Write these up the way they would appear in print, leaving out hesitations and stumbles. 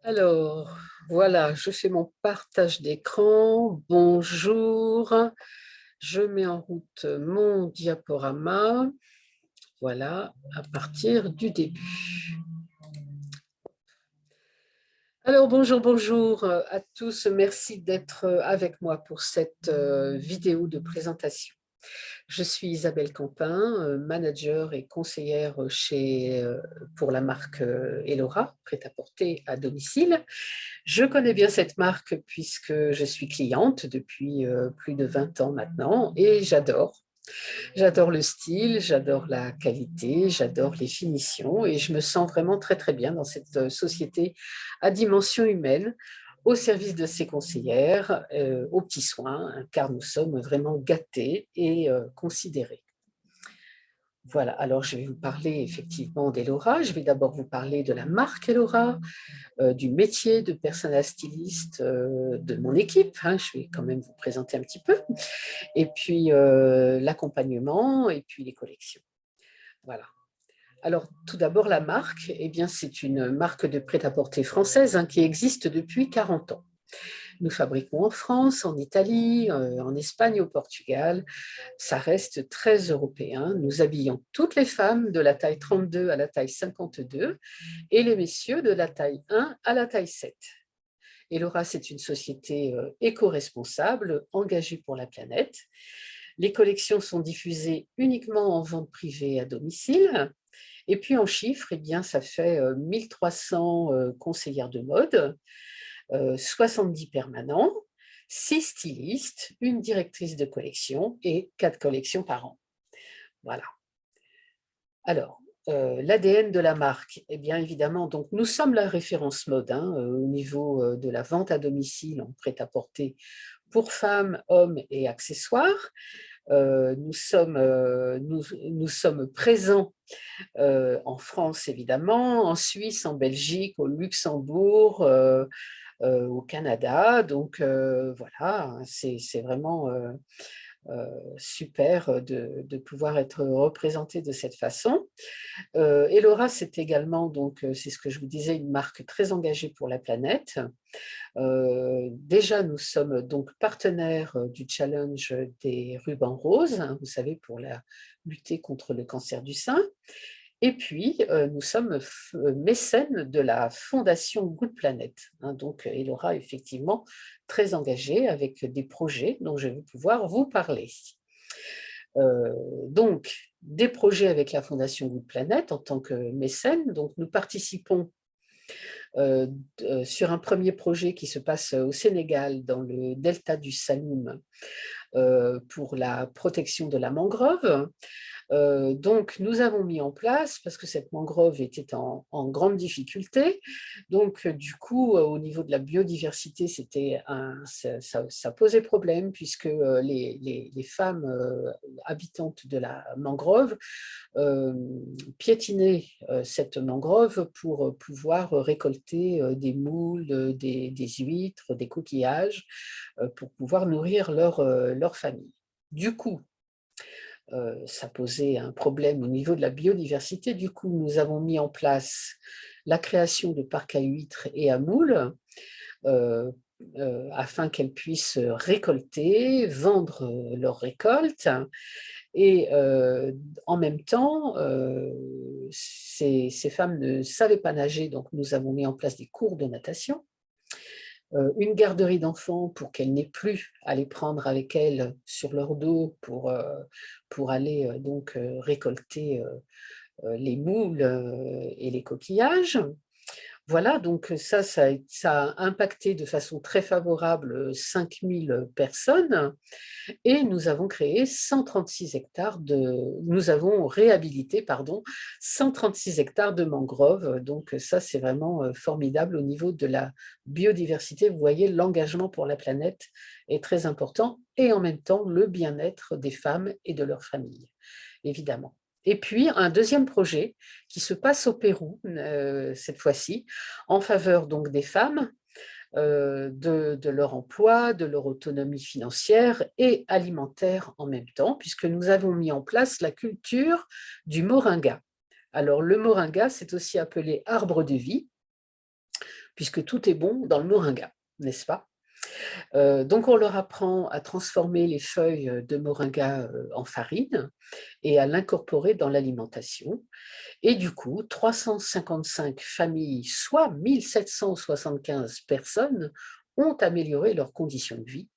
Alors, voilà, je fais mon partage d'écran. Bonjour. Je mets en route mon diaporama. Voilà, à partir du début. Alors, bonjour à tous. Merci d'être avec moi pour cette vidéo de présentation. Je suis Isabelle Campin, manager et conseillère pour la marque Elora, prêt-à-porter à domicile. Je connais bien cette marque puisque je suis cliente depuis plus de 20 ans maintenant et j'adore. J'adore le style, j'adore la qualité, j'adore les finitions et je me sens vraiment très bien dans cette société à dimension humaine au service de ses conseillères, aux petits soins, hein, car nous sommes vraiment gâtés et considérés. Voilà, alors je vais vous parler effectivement d'Elora. Je vais d'abord vous parler de la marque Elora, du métier de personnel styliste, de mon équipe, hein, je vais quand même vous présenter un petit peu, et puis l'accompagnement et puis les collections. Voilà. Alors tout d'abord la marque, eh bien c'est une marque de prêt-à-porter française, hein, qui existe depuis 40 ans. Nous fabriquons en France, en Italie, en Espagne, au Portugal. Ça reste très européen. Nous habillons toutes les femmes de la taille 32 à la taille 52 et les messieurs de la taille 1 à la taille 7. Elora, c'est une société éco-responsable, engagée pour la planète. Les collections sont diffusées uniquement en vente privée à domicile. Et puis en chiffres, eh bien, ça fait 1300 conseillères de mode, 70 permanents, 6 stylistes, une directrice de collection et 4 collections par an. Voilà. Alors, l'ADN de la marque, eh bien évidemment, donc nous sommes la référence mode, hein, au niveau de la vente à domicile en prêt-à-porter pour femmes, hommes et accessoires. Nous sommes présents en France évidemment, en Suisse, en Belgique, au Luxembourg, au Canada. Donc voilà, c'est vraiment super de pouvoir être représenté de cette façon. Elora, c'est également, donc c'est ce que je vous disais, une marque très engagée pour la planète. Déjà, nous sommes donc partenaires du challenge des rubans roses, hein, vous savez, pour lutter contre le cancer du sein. Et puis, nous sommes mécènes de la fondation Good Planet, hein, donc Elora est effectivement très engagée avec des projets dont je vais pouvoir vous parler. Donc, des projets avec la fondation Good Planet en tant que mécène. Donc, nous participons sur un premier projet qui se passe au Sénégal, dans le delta du Saloum, pour la protection de la mangrove. Donc, nous avons mis en place, parce que cette mangrove était en grande difficulté, donc du coup, au niveau de la biodiversité, ça posait problème, puisque les femmes habitantes de la mangrove piétiner cette mangrove pour pouvoir récolter des moules, des huîtres, des coquillages, pour pouvoir nourrir leur famille. Du coup, ça posait un problème au niveau de la biodiversité. Du coup, nous avons mis en place la création de parcs à huîtres et à moules, euh, afin qu'elles puissent récolter, vendre leurs récoltes. Et en même temps, ces femmes ne savaient pas nager, donc nous avons mis en place des cours de natation, une garderie d'enfants pour qu'elles n'aient plus à les prendre avec elles sur leur dos pour aller donc récolter les moules et les coquillages. Voilà, donc ça a impacté de façon très favorable 5000 personnes. Et nous avons créé 136 hectares nous avons réhabilité, pardon, 136 hectares de mangroves. Donc ça, c'est vraiment formidable au niveau de la biodiversité. Vous voyez, l'engagement pour la planète est très important et en même temps, le bien-être des femmes et de leurs familles, évidemment. Et puis, un deuxième projet qui se passe au Pérou, cette fois-ci, en faveur donc des femmes, de leur emploi, de leur autonomie financière et alimentaire en même temps, puisque nous avons mis en place la culture du moringa. Alors, le moringa, c'est aussi appelé arbre de vie, puisque tout est bon dans le moringa, n'est-ce pas? Donc on leur apprend à transformer les feuilles de moringa en farine et à l'incorporer dans l'alimentation. Et du coup, 355 familles, soit 1775 personnes, ont amélioré leurs conditions de vie.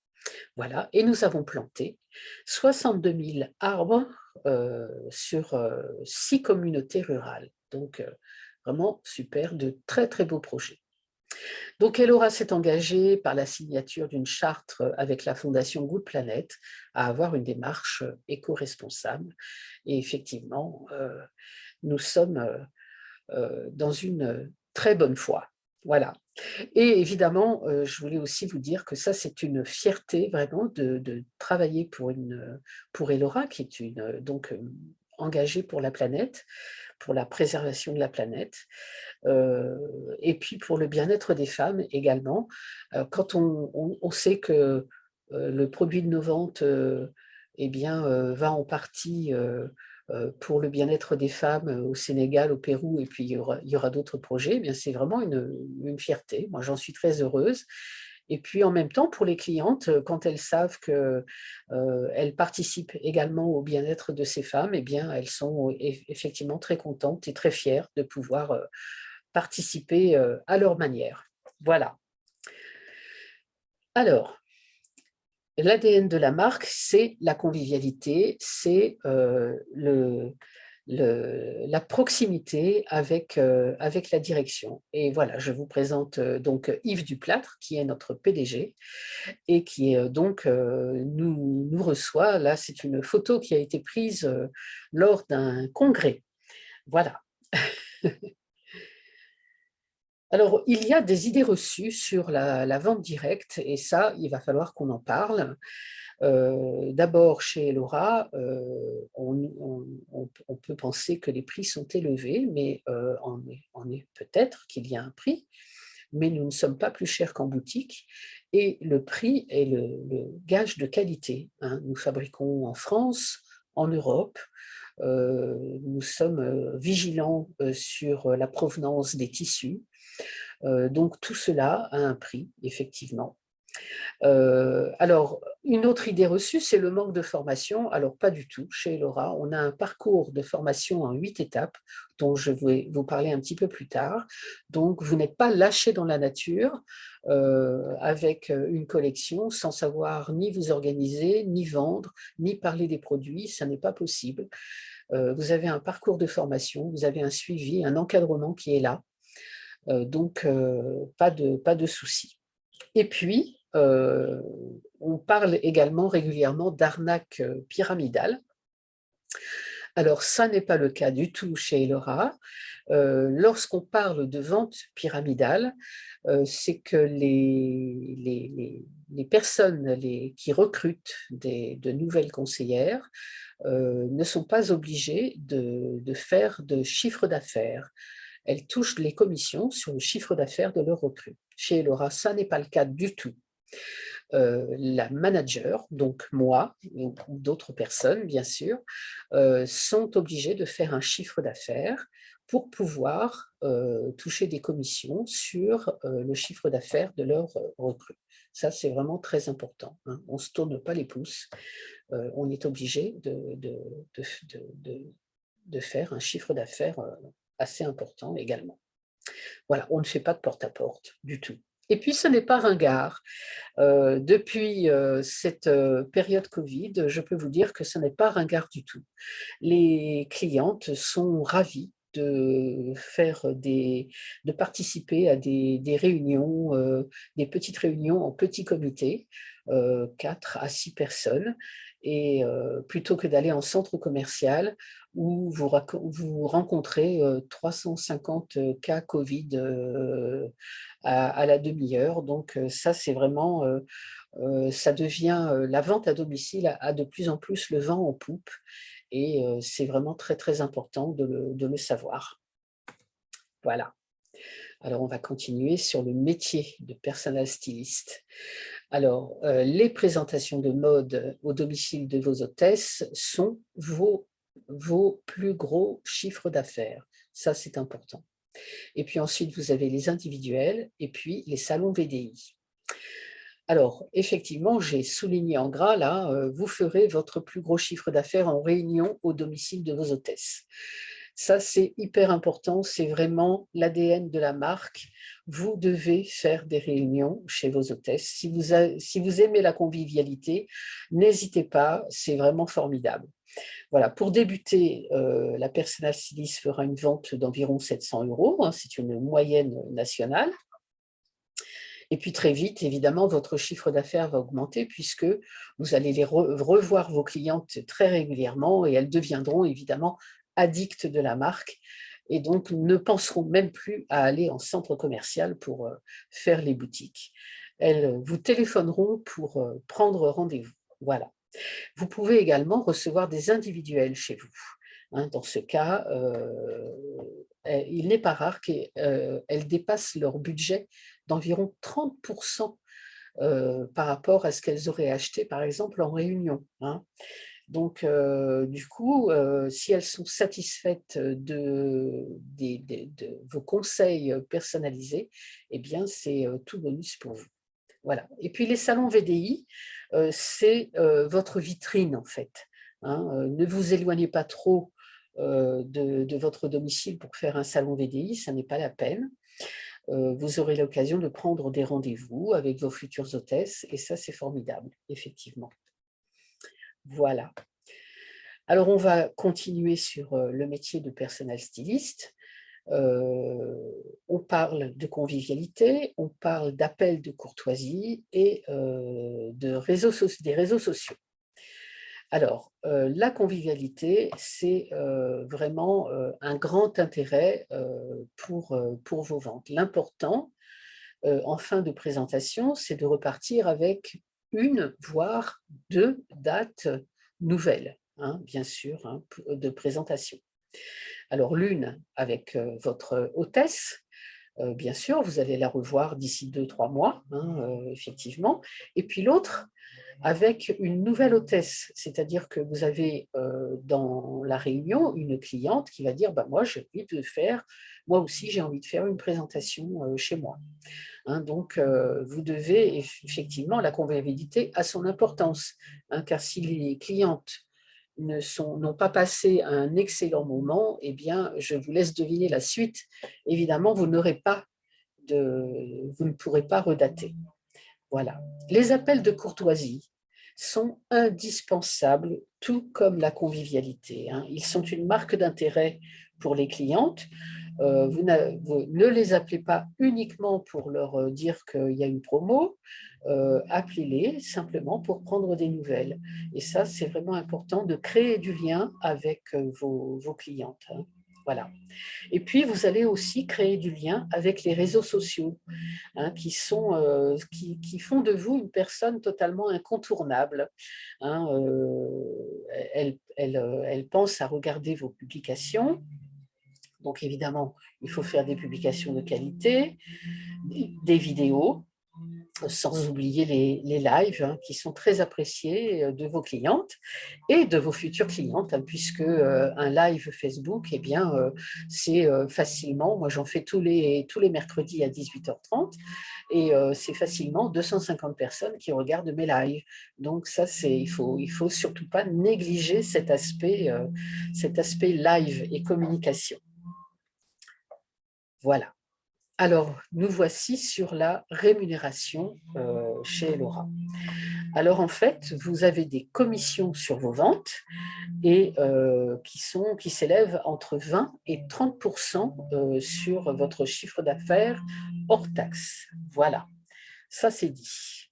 Voilà, et nous avons planté 62 000 arbres sur 6 communautés rurales. Donc, vraiment super, de très très beaux projets. Donc, Elora s'est engagée par la signature d'une charte avec la Fondation Good Planet à avoir une démarche éco-responsable. Et effectivement, nous sommes dans une très bonne foi. Voilà. Et évidemment, je voulais aussi vous dire que ça, c'est une fierté vraiment de travailler pour Elora, qui est donc engagée pour la planète, pour la préservation de la planète, et puis pour le bien-être des femmes également. Quand on sait que le produit de nos ventes eh bien, va en partie pour le bien-être des femmes au Sénégal, au Pérou, et puis il y aura d'autres projets, eh bien c'est vraiment une fierté. Moi, j'en suis très heureuse. Et puis en même temps, pour les clientes, quand elles savent qu'elles participent également au bien-être de ces femmes, eh bien elles sont effectivement très contentes et très fières de pouvoir participer à leur manière. Voilà. Alors, l'ADN de la marque, c'est la convivialité, c'est la proximité avec la direction. Et voilà, je vous présente donc Yves Duplâtre, qui est notre PDG et qui donc nous reçoit. Là, c'est une photo qui a été prise lors d'un congrès. Voilà. Alors, il y a des idées reçues sur la vente directe, et ça, il va falloir qu'on en parle. D'abord, chez Elora, on peut penser que les prix sont élevés, mais peut-être qu'il y a un prix, mais nous ne sommes pas plus chers qu'en boutique, et le prix est le gage de qualité, hein. Nous fabriquons en France, en Europe, nous sommes vigilants sur la provenance des tissus, donc tout cela a un prix, effectivement. Alors, une autre idée reçue, c'est le manque de formation. Alors, pas du tout. Chez Elora, on a un parcours de formation en 8 étapes, dont je vais vous parler un petit peu plus tard. Donc, vous n'êtes pas lâché dans la nature avec une collection sans savoir ni vous organiser, ni vendre, ni parler des produits. Ça n'est pas possible. Vous avez un parcours de formation, vous avez un suivi, un encadrement qui est là. Donc, pas de souci. Et puis, on parle également régulièrement d'arnaque pyramidale. Alors, ça n'est pas le cas du tout chez Elora. Lorsqu'on parle de vente pyramidale, c'est que les personnes qui recrutent de nouvelles conseillères ne sont pas obligées de faire de chiffre d'affaires. Elles touchent les commissions sur le chiffre d'affaires de leurs recrues. Chez Elora, ça n'est pas le cas du tout. La manager, donc moi ou d'autres personnes bien sûr, sont obligées de faire un chiffre d'affaires pour pouvoir toucher des commissions sur le chiffre d'affaires de leurs recrues. Ça, c'est vraiment très important, hein. On ne se tourne pas les pouces, on est obligé de faire un chiffre d'affaires assez important également. Voilà, on ne fait pas de porte-à-porte du tout. Et puis, ce n'est pas ringard. Depuis cette période Covid, je peux vous dire que ce n'est pas ringard du tout. Les clientes sont ravies de participer à des réunions, des petites réunions en petits comités, 4 à 6 personnes, et plutôt que d'aller en centre commercial où vous rencontrez 350 cas Covid à la demi-heure. Donc ça, c'est vraiment, ça devient, la vente à domicile a de plus en plus le vent en poupe, et c'est vraiment très, très important de le savoir. Voilà. Alors, on va continuer sur le métier de personal styliste. Alors, les présentations de mode au domicile de vos hôtesses sont vos plus gros chiffres d'affaires. Ça, c'est important. Et puis ensuite, vous avez les individuels et puis les salons VDI. Alors, effectivement, j'ai souligné en gras là, vous ferez votre plus gros chiffre d'affaires en réunion au domicile de vos hôtesses. Ça, c'est hyper important, c'est vraiment l'ADN de la marque. Vous devez faire des réunions chez vos hôtesses. Si vous aimez la convivialité, n'hésitez pas, c'est vraiment formidable. Voilà, pour débuter, la Personal Stylist fera une vente d'environ 700 €, hein, c'est une moyenne nationale. Et puis très vite, évidemment, votre chiffre d'affaires va augmenter puisque vous allez revoir vos clientes très régulièrement et elles deviendront évidemment addictes de la marque et donc ne penseront même plus à aller en centre commercial pour faire les boutiques. Elles vous téléphoneront pour prendre rendez-vous. Voilà. Vous pouvez également recevoir des individuels chez vous. Hein, dans ce cas, il n'est pas rare qu'elles dépassent leur budget d'environ 30% par rapport à ce qu'elles auraient acheté, par exemple, en réunion. Hein. Donc, du coup, si elles sont satisfaites de vos conseils personnalisés, eh bien, c'est tout bonus pour vous. Voilà. Et puis les salons VDI, c'est votre vitrine en fait. Hein. Ne vous éloignez pas trop de votre domicile pour faire un salon VDI, ça n'est pas la peine. Vous aurez l'occasion de prendre des rendez-vous avec vos futures hôtesses et ça, c'est formidable, effectivement. Voilà. Alors, on va continuer sur le métier de personal styliste. On parle de convivialité, on parle d'appels de courtoisie et des réseaux sociaux. Alors, la convivialité, c'est vraiment un grand intérêt pour vos ventes. L'important, en fin de présentation, c'est de repartir avec une, voire deux dates nouvelles, hein, bien sûr, hein, de présentation. Alors l'une avec votre hôtesse, bien sûr, vous allez la revoir d'ici 2-3 mois, hein, effectivement. Et puis l'autre avec une nouvelle hôtesse, c'est-à-dire que vous avez dans la réunion une cliente qui va dire bah, moi moi aussi j'ai envie de faire une présentation chez moi. Hein, donc vous devez effectivement, la convivialité a son importance, hein, car si les clientes n'ont pas passé un excellent moment, eh bien, je vous laisse deviner la suite. Évidemment, vous ne pourrez pas redater. Voilà. Les appels de courtoisie sont indispensables, tout comme la convivialité. Hein. Ils sont une marque d'intérêt pour les clientes. Vous ne les appelez pas uniquement pour leur dire qu'il y a une promo, appelez-les simplement pour prendre des nouvelles. Et ça, c'est vraiment important de créer du lien avec vos clientes. Hein. Voilà. Et puis, vous allez aussi créer du lien avec les réseaux sociaux, hein, qui font de vous une personne totalement incontournable. Hein, elle pense à regarder vos publications. Donc, évidemment, il faut faire des publications de qualité, des vidéos, sans oublier les lives hein, qui sont très appréciés de vos clientes et de vos futures clientes, hein, puisque un live Facebook, eh bien, c'est facilement, moi j'en fais tous les mercredis à 18h30, et c'est facilement 250 personnes qui regardent mes lives. Donc ça, il faut surtout pas négliger cet aspect live et communication. Voilà. Alors, nous voici sur la rémunération chez Laura. Alors, en fait, vous avez des commissions sur vos ventes et qui s'élèvent entre 20 et 30% sur votre chiffre d'affaires hors taxe. Voilà, ça c'est dit.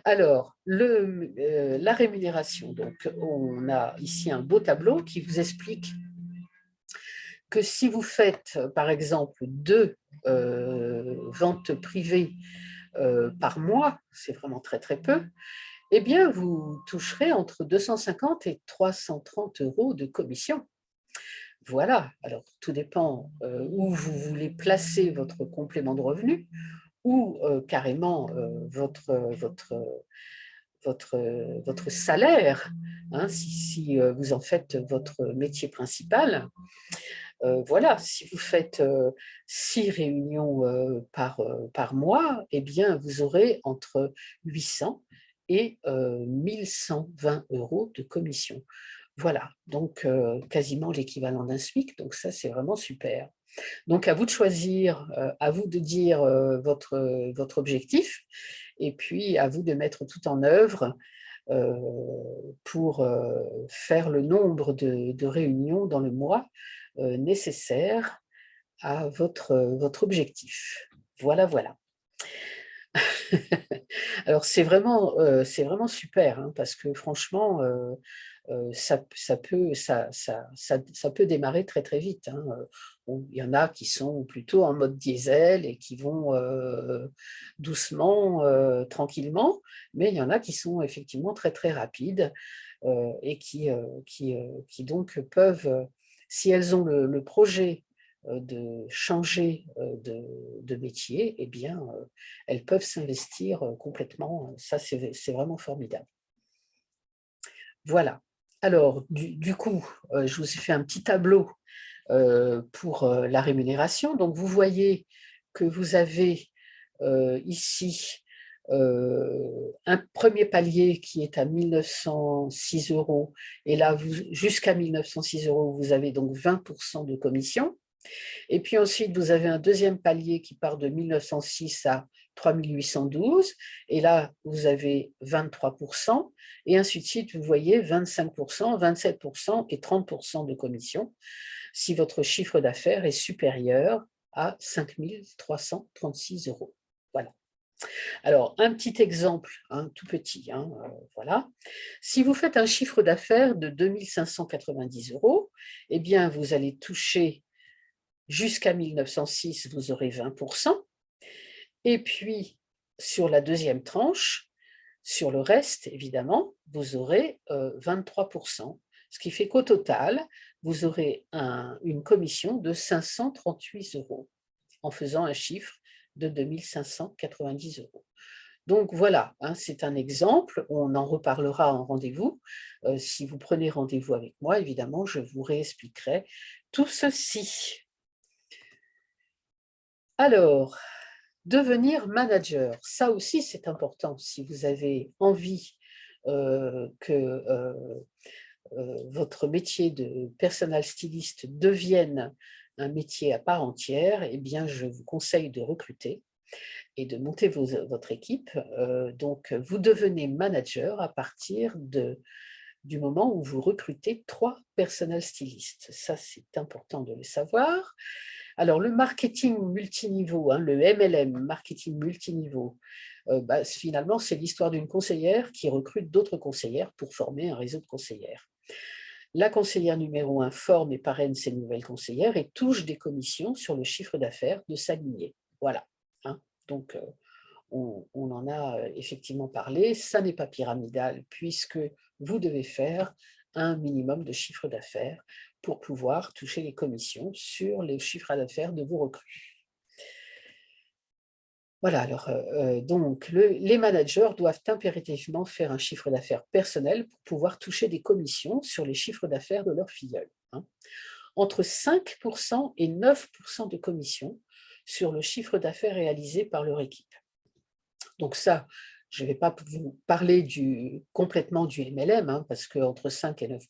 Alors, la rémunération, donc on a ici un beau tableau qui vous explique que si vous faites, par exemple, 2 ventes privées par mois, c'est vraiment très très peu, eh bien vous toucherez entre 250 et 330 € de commission. Voilà, alors tout dépend où vous voulez placer votre complément de revenu ou carrément votre salaire, hein, si vous en faites votre métier principal. voilà, si vous faites 6 réunions par mois, eh bien, vous aurez entre 800 et 1120 € de commission. Voilà, donc quasiment l'équivalent d'un SMIC, donc ça, c'est vraiment super. Donc, à vous de choisir, à vous de dire votre objectif, et puis à vous de mettre tout en œuvre pour faire le nombre de réunions dans le mois nécessaires à votre objectif. Voilà, voilà. Alors c'est vraiment super, hein, parce que franchement, ça peut démarrer très, très vite, hein. Bon, il y en a qui sont plutôt en mode diesel et qui vont, doucement, tranquillement, mais il y en a qui sont effectivement très, très rapides, et qui donc peuvent, si elles ont le projet, de changer, de métier, eh bien, elles peuvent s'investir, complètement, ça c'est vraiment formidable. Voilà. Alors du coup, je vous ai fait un petit tableau, pour, la rémunération. Donc vous voyez que vous avez, ici, un premier palier qui est à 1 906 € et là vous jusqu'à 1 906 €, vous avez donc 20 de commission. Et puis ensuite, vous avez un deuxième palier qui part de 1 906 à 3 812 et là, vous avez 23 et ainsi de suite, vous voyez 25 27 et 30 de commission si votre chiffre d'affaires est supérieur à 5 336 €. Voilà. Alors, un petit exemple, hein, tout petit, hein, voilà. Si vous faites un chiffre d'affaires de 2 590 €, eh bien, vous allez toucher jusqu'à 1 906, vous aurez 20 et puis sur la deuxième tranche, sur le reste, évidemment, vous aurez 23 ce qui fait qu'au total, vous aurez une commission de 538 € en faisant un chiffre de 2 590 €. Donc voilà, hein, c'est un exemple, on en reparlera en rendez-vous. Si vous prenez rendez-vous avec moi, évidemment, je vous réexpliquerai tout ceci. Alors, devenir manager, ça aussi c'est important. Si vous avez envie que votre métier de personal styliste devienne un métier à part entière, eh bien je vous conseille de recruter et de monter votre équipe. Donc vous devenez manager à partir du moment où vous recrutez 3 personal stylistes. Ça, c'est important de le savoir. Alors, le marketing multiniveau, hein, le MLM, marketing multiniveau, finalement, c'est l'histoire d'une conseillère qui recrute d'autres conseillères pour former un réseau de conseillères. La conseillère numéro 1 forme et parraine ces nouvelles conseillères et touche des commissions sur le chiffre d'affaires de sa lignée. Voilà, hein. Donc, on en a effectivement parlé, ça n'est pas pyramidal puisque vous devez faire un minimum de chiffre d'affaires pour pouvoir toucher les commissions sur les chiffres d'affaires de vos recrues. Voilà, alors donc les managers doivent impérativement faire un chiffre d'affaires personnel pour pouvoir toucher des commissions sur les chiffres d'affaires de leurs filleuls, hein. Entre 5 et 9 de commissions sur le chiffre d'affaires réalisé par leur équipe. Donc ça, je ne vais pas vous parler complètement du MLM, hein, parce qu'entre 5 et 9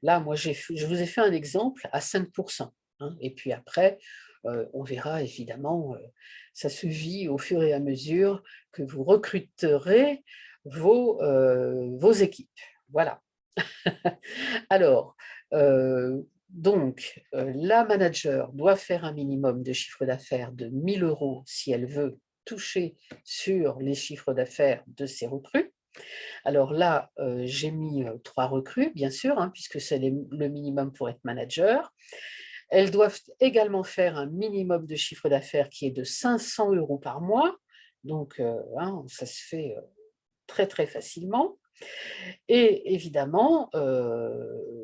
là, moi, je vous ai fait un exemple à 5 hein, et puis après, on verra évidemment, ça se vit au fur et à mesure que vous recruterez vos équipes. Voilà. Alors, donc, la manager doit faire un minimum de chiffre d'affaires de 1 000 € si elle veut toucher sur les chiffres d'affaires de ses recrues. Alors là, j'ai mis 3 recrues, bien sûr, hein, puisque c'est le minimum pour être manager. Elles doivent également faire un minimum de chiffre d'affaires qui est de 500 € par mois. Donc, hein, ça se fait très, très facilement. Et évidemment,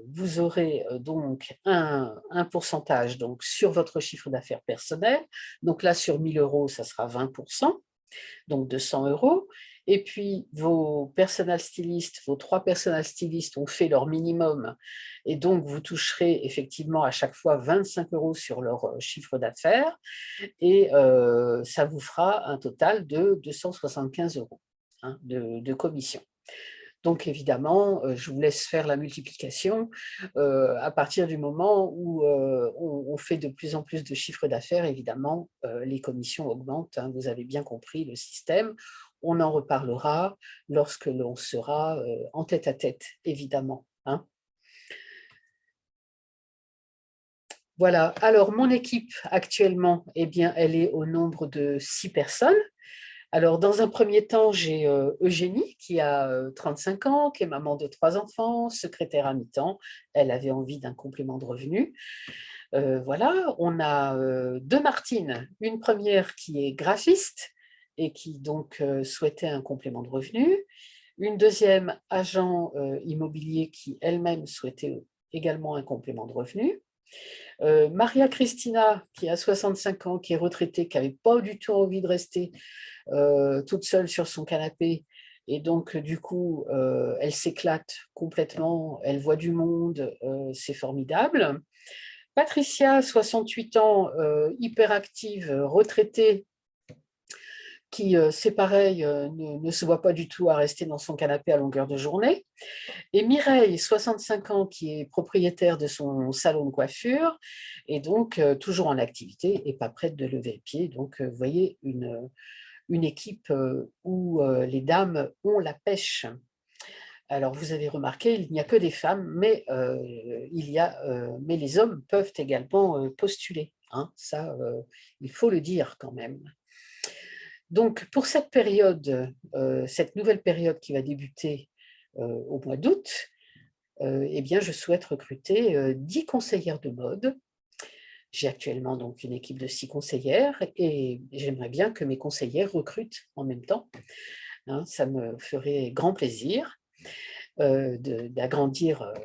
vous aurez donc un pourcentage donc, sur votre chiffre d'affaires personnel. Donc là, sur 1 000 €, ça sera 20 donc de 100 €. Et puis, vos personal stylistes, vos 3 personal stylistes ont fait leur minimum et donc vous toucherez effectivement à chaque fois 25 € sur leur chiffre d'affaires et ça vous fera un total de 275 € hein, de commission. Donc évidemment, je vous laisse faire la multiplication. À partir du moment où on fait de plus en plus de chiffre d'affaires, évidemment, les commissions augmentent, hein, vous avez bien compris le système. On en reparlera lorsque l'on sera en tête-à-tête, évidemment, hein. Voilà, alors mon équipe actuellement, eh bien, elle est au nombre de 6 personnes. Alors, dans un premier temps, j'ai Eugénie qui a 35 ans, qui est maman de 3 enfants, secrétaire à mi-temps. Elle avait envie d'un complément de revenu. Voilà, on a 2 Martine, une première qui est graphiste et qui donc souhaitait un complément de revenu. Une deuxième agent immobilier qui elle-même souhaitait également un complément de revenu. Maria Cristina, qui a 65 ans, qui est retraitée, qui n'avait pas du tout envie de rester toute seule sur son canapé. Et donc, du coup, elle s'éclate complètement, elle voit du monde, c'est formidable. Patricia, 68 ans, hyperactive, retraitée, qui, c'est pareil, ne se voit pas du tout à rester dans son canapé à longueur de journée. Et Mireille, 65 ans, qui est propriétaire de son salon de coiffure, et donc toujours en activité et pas prête de lever le pied. Donc, vous voyez, une équipe où les dames ont la pêche. Alors, vous avez remarqué, il n'y a que des femmes, mais, mais les hommes peuvent également postuler. Hein, ça, il faut le dire quand même. Donc, pour cette période, cette nouvelle période qui va débuter au mois d'août, eh bien, je souhaite recruter 10 conseillères de mode. J'ai actuellement donc une équipe de 6 conseillères et j'aimerais bien que mes conseillères recrutent en même temps. Hein, ça me ferait grand plaisir d'agrandir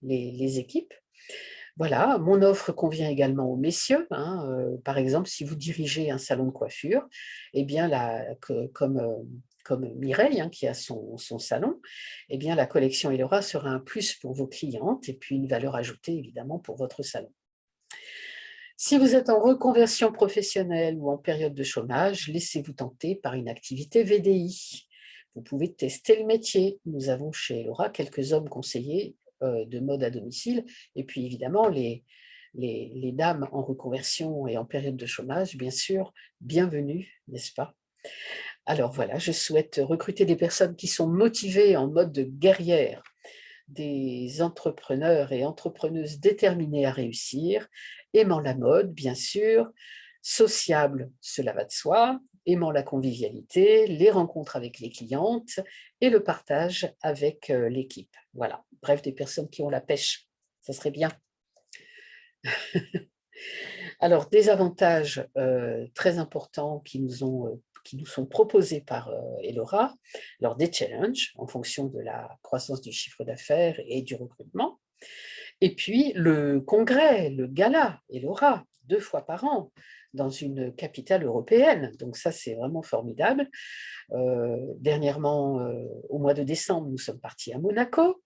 les équipes. Voilà, mon offre convient également aux messieurs. Hein, par exemple, si vous dirigez un salon de coiffure, eh bien, comme Mireille, hein, qui a son salon, eh bien, la collection Elora sera un plus pour vos clientes et puis une valeur ajoutée, évidemment, pour votre salon. Si vous êtes en reconversion professionnelle ou en période de chômage, laissez-vous tenter par une activité VDI. Vous pouvez tester le métier. Nous avons chez Elora quelques hommes conseillers de mode à domicile et puis évidemment les dames en reconversion et en période de chômage, bien sûr, bienvenue, n'est-ce pas? Alors voilà, je souhaite recruter des personnes qui sont motivées en mode de guerrière, des entrepreneurs et entrepreneuses déterminés à réussir, aimant la mode, bien sûr, sociables, cela va de soi, aimant la convivialité, les rencontres avec les clientes et le partage avec l'équipe. Voilà, bref, des personnes qui ont la pêche, ça serait bien. Alors, des avantages très importants qui nous sont proposés par Elora, alors des challenges en fonction de la croissance du chiffre d'affaires et du recrutement. Et puis le congrès, le gala Elora, 2 fois par an dans une capitale européenne. Donc ça, c'est vraiment formidable. Dernièrement, au mois de décembre, nous sommes partis à Monaco.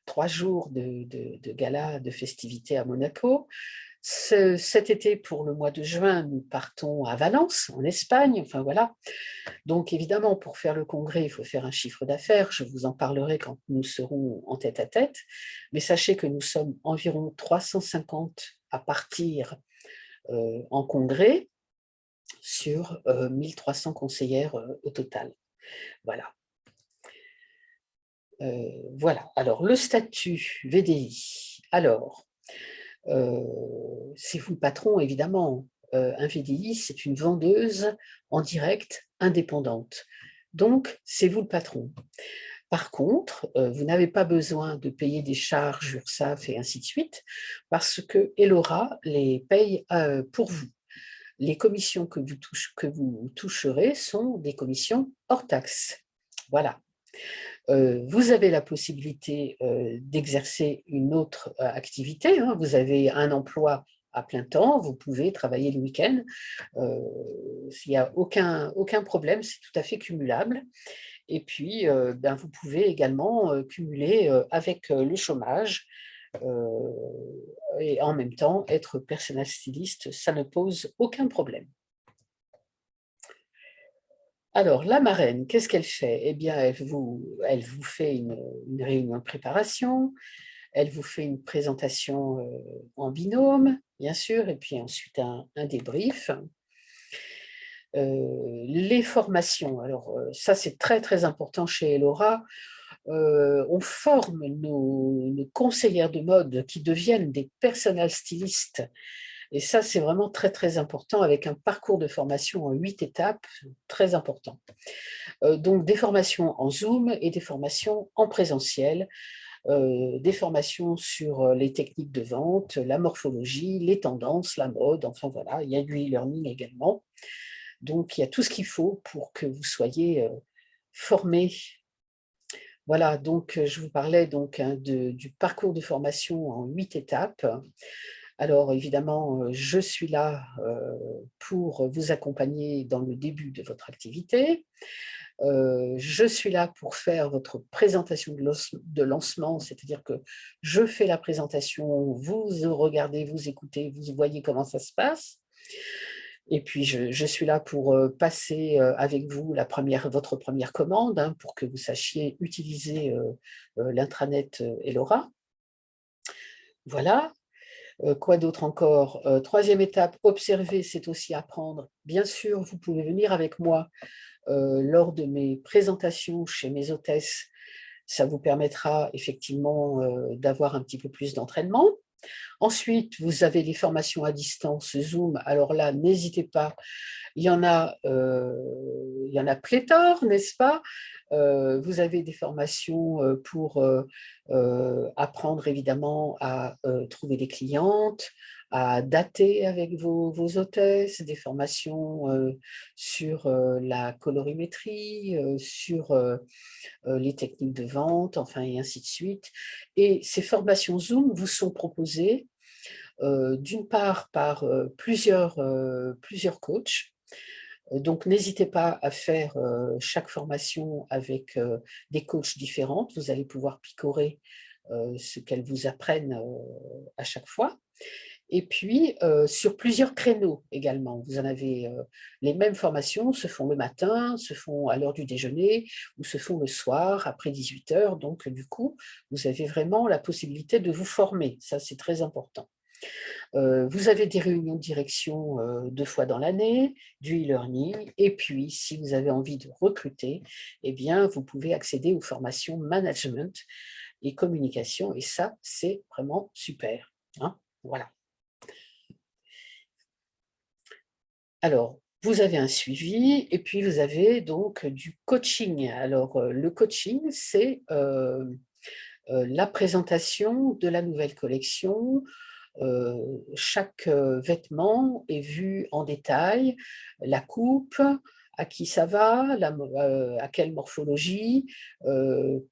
3 jours de gala, de festivités à Monaco. Cet été, pour le mois de juin, nous partons à Valence, en Espagne. Enfin voilà. Donc évidemment, pour faire le congrès, il faut faire un chiffre d'affaires. Je vous en parlerai quand nous serons en tête-à-tête. Mais sachez que nous sommes environ 350 à partir en congrès sur 1300 conseillères au total. Voilà. Voilà. Alors, le statut VDI. Alors, c'est vous le patron, évidemment. Un VDI, c'est une vendeuse en direct indépendante. Donc, c'est vous le patron. Par contre, vous n'avez pas besoin de payer des charges URSSAF et ainsi de suite, parce que Elora les paye pour vous. Les commissions que vous toucherez sont des commissions hors taxe. Voilà. Vous avez la possibilité d'exercer une autre activité. Hein. Vous avez un emploi à plein temps, vous pouvez travailler le week-end. Il n'y a aucun problème, c'est tout à fait cumulable. Et puis, ben, vous pouvez également cumuler avec le chômage euh, et en même temps être personnel styliste, ça ne pose aucun problème. Alors, la marraine, qu'est-ce qu'elle fait? Eh bien, elle vous fait une réunion de préparation, elle vous fait une présentation en binôme, bien sûr, et puis ensuite un débrief. Les formations, alors ça c'est très très important chez Elora. On forme nos conseillères de mode qui deviennent des personnels stylistes. Et ça, c'est vraiment très, très important avec un parcours de formation en 8 étapes, très important. Donc, des formations en Zoom et des formations en présentiel, des formations sur les techniques de vente, la morphologie, les tendances, la mode, enfin voilà, il y a du e-learning également. Donc, il y a tout ce qu'il faut pour que vous soyez formés. Voilà, donc je vous parlais donc du parcours de formation en 8 étapes. Alors évidemment, je suis là pour vous accompagner dans le début de votre activité. Je suis là pour faire votre présentation de lancement, c'est-à-dire que je fais la présentation, vous regardez, vous écoutez, vous voyez comment ça se passe. Et puis, je suis là pour passer avec vous votre première commande, hein, pour que vous sachiez utiliser l'intranet Elora. Voilà. Quoi d'autre encore? Troisième étape, observer, c'est aussi apprendre. Bien sûr, vous pouvez venir avec moi lors de mes présentations chez mes hôtesses. Ça vous permettra effectivement d'avoir un petit peu plus d'entraînement. Ensuite, vous avez les formations à distance Zoom. Alors là, n'hésitez pas. Il y en a pléthore, n'est-ce pas? Vous avez des formations pour apprendre évidemment à trouver des clientes, à dater avec vos hôtesses, des formations sur la colorimétrie, sur les techniques de vente, enfin et ainsi de suite. Et ces formations Zoom vous sont proposées d'une part par plusieurs coachs. Donc, n'hésitez pas à faire chaque formation avec des coachs différentes. Vous allez pouvoir picorer ce qu'elles vous apprennent à chaque fois. Et puis, sur plusieurs créneaux également. Vous en avez les mêmes formations, se font le matin, se font à l'heure du déjeuner ou se font le soir après 18 heures. Donc, du coup, vous avez vraiment la possibilité de vous former. Ça, c'est très important. Vous avez des réunions de direction 2 fois dans l'année, du e-learning, et puis si vous avez envie de recruter, eh bien, vous pouvez accéder aux formations management et communication, et ça, c'est vraiment super. Hein, voilà. Alors, vous avez un suivi, et puis vous avez donc du coaching. Alors, le coaching, c'est la présentation de la nouvelle collection. Chaque vêtement est vu en détail, la coupe, à qui ça va, à quelle morphologie,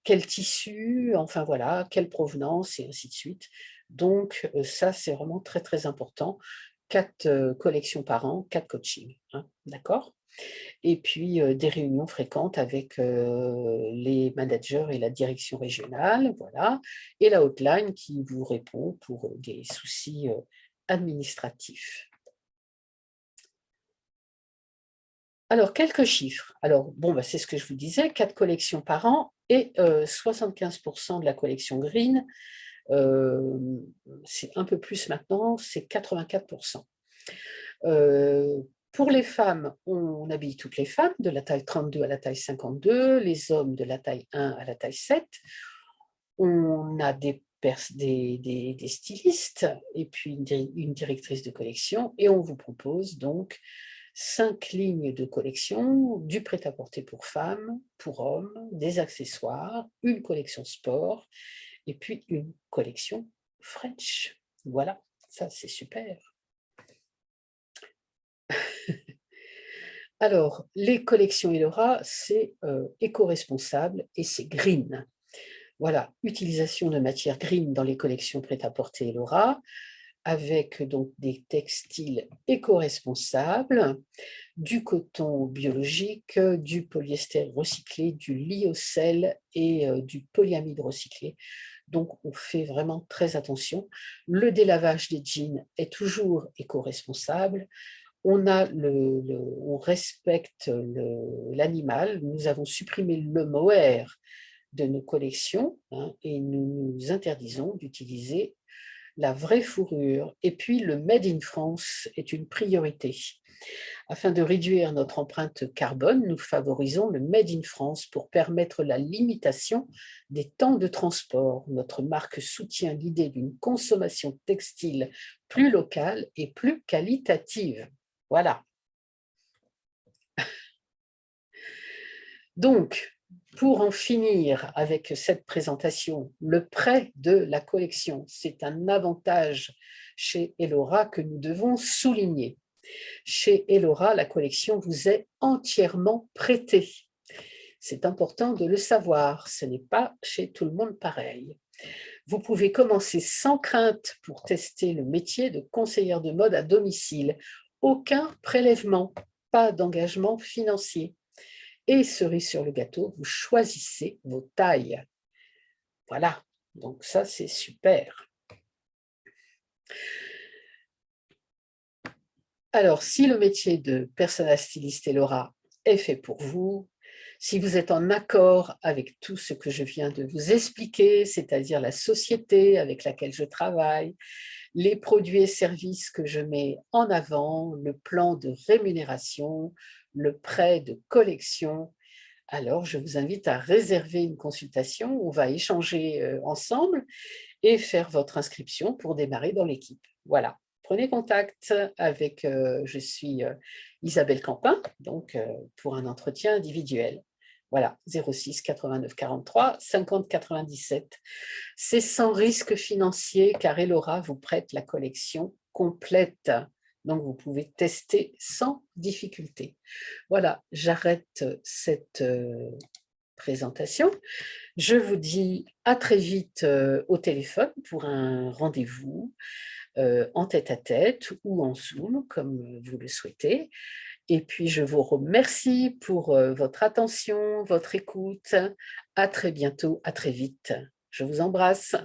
quel tissu, enfin voilà, quelle provenance et ainsi de suite. Donc ça, c'est vraiment très très important. 4 collections par an, 4 coachings, hein, d'accord? Et puis des réunions fréquentes avec les managers et la direction régionale, voilà, et la hotline qui vous répond pour des soucis administratifs. Alors, quelques chiffres. Alors, bon, bah, c'est ce que je vous disais, 4 collections par an et 75% de la collection Green, c'est un peu plus maintenant, c'est 84%. Pour les femmes, on habille toutes les femmes, de la taille 32 à la taille 52, les hommes de la taille 1 à la taille 7. On a des stylistes et puis une directrice de collection, et on vous propose donc 5 lignes de collection, du prêt-à-porter pour femmes, pour hommes, des accessoires, une collection sport, et puis une collection French. Voilà, ça c'est super. Alors, les collections Elora, c'est éco-responsable et c'est green. Voilà, utilisation de matières green dans les collections prêt-à-porter Elora, avec donc des textiles éco-responsables, du coton biologique, du polyester recyclé, du lyocell et du polyamide recyclé. Donc, on fait vraiment très attention. Le délavage des jeans est toujours éco-responsable. On respecte l'animal. Nous avons supprimé le mohair de nos collections, hein, et nous nous interdisons d'utiliser la vraie fourrure. Et puis, le Made in France est une priorité. Afin de réduire notre empreinte carbone, nous favorisons le Made in France pour permettre la limitation des temps de transport. Notre marque soutient l'idée d'une consommation textile plus locale et plus qualitative. Voilà. Donc, pour en finir avec cette présentation, le prêt de la collection, c'est un avantage chez Elora que nous devons souligner. Chez Elora, la collection vous est entièrement prêtée. C'est important de le savoir, ce n'est pas chez tout le monde pareil. Vous pouvez commencer sans crainte pour tester le métier de conseillère de mode à domicile. Aucun prélèvement, pas d'engagement financier. Et cerise sur le gâteau, vous choisissez vos tailles. Voilà, donc ça c'est super. Alors, si le métier de personnel styliste Elora est fait pour vous, si vous êtes en accord avec tout ce que je viens de vous expliquer, c'est-à-dire la société avec laquelle je travaille, les produits et services que je mets en avant, le plan de rémunération, le prêt de collection, alors je vous invite à réserver une consultation. On va échanger ensemble et faire votre inscription pour démarrer dans l'équipe. Voilà. Prenez contact avec, je suis Isabelle Campin, donc pour un entretien individuel. Voilà, 06 89 43 50 97. C'est sans risque financier car Elora vous prête la collection complète. Donc, vous pouvez tester sans difficulté. Voilà, j'arrête cette présentation. Je vous dis à très vite au téléphone pour un rendez-vous en tête-à-tête ou en Zoom, comme vous le souhaitez. Et puis, je vous remercie pour votre attention, votre écoute. À très bientôt, à très vite. Je vous embrasse.